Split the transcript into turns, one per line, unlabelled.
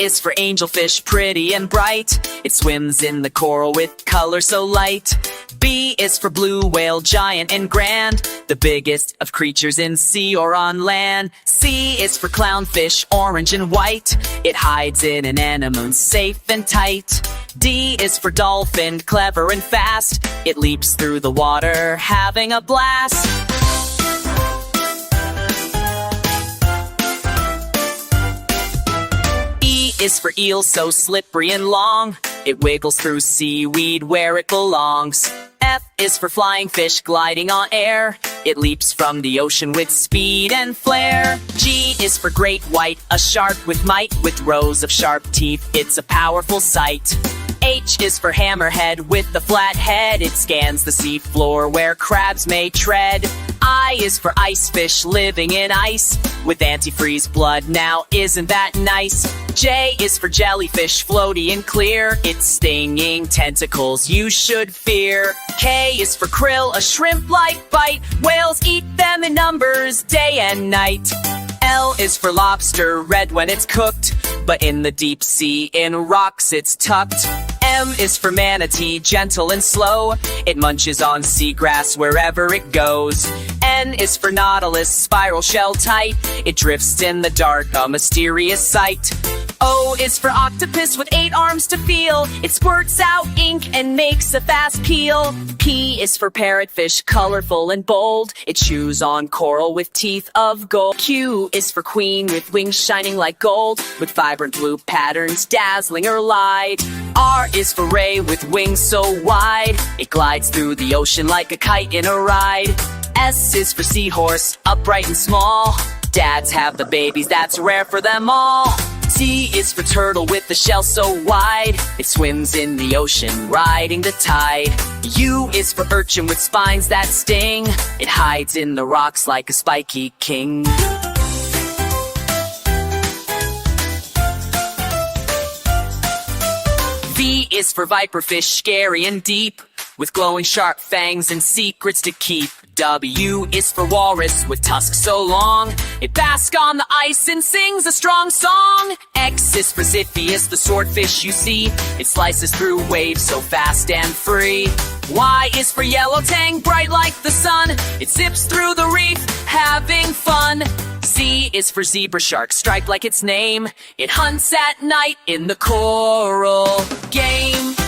is for angelfish, pretty and bright. It swims in the coral with color so light. B is for blue whale, giant and grand, the biggest of creatures in sea or on land. C is for clownfish, orange and white. It hides in an anemone, safe and tight. D is for dolphin, clever and fast. It leaps through the water, having a blast. E is for eel, so slippery and long. It wiggles through seaweed where it belongs. F is for flying fish, gliding on air. It leaps from the ocean with speed and flair. G is for great white, a shark with might. With rows of sharp teeth, it's a powerful sight. H is for hammerhead with the flat head. It scans the sea floor where crabs may tread. I is for ice fish, living in ice with antifreeze blood. Now isn't that nice? J is for jellyfish, floaty and clear. Its stinging tentacles you should fear. K is for krill, a shrimp-like bite. Whales eat them in numbers, day and night. L is for lobster, red when it's cooked, but in the deep sea, in rocks it's tucked. M is for manatee, gentle and slow. It munches on seagrass wherever it goes. N is for nautilus, spiral shell tight. It drifts in the dark, a mysterious sight. O is for octopus with 8 arms to feel. It squirts out ink and makes a fast peel. P is for parrotfish, colorful and bold. It chews on coral with teeth of gold. Q is for queen with wings shining like gold, with vibrant blue patterns dazzling her light. R is for ray with wings so wide. It glides through the ocean like a kite in a ride. S is for seahorse, upright and small. Dads have the babies, that's rare for them all. T is for turtle with the shell so wide. It swims in the ocean, riding the tide. U is for urchin with spines that sting. It hides in the rocks like a spiky king. V is for viperfish, scary and deep, with glowing sharp fangs and secrets to keep. W is for walrus with tusks so long. It basks on the ice and sings a strong song. X is for Ziphius, the swordfish you see. It slices through waves so fast and free. Y is for yellow tang, bright like the sun. It zips through the reef, having fun. Z is for zebra shark, striped like its name. It hunts at night in the coral game.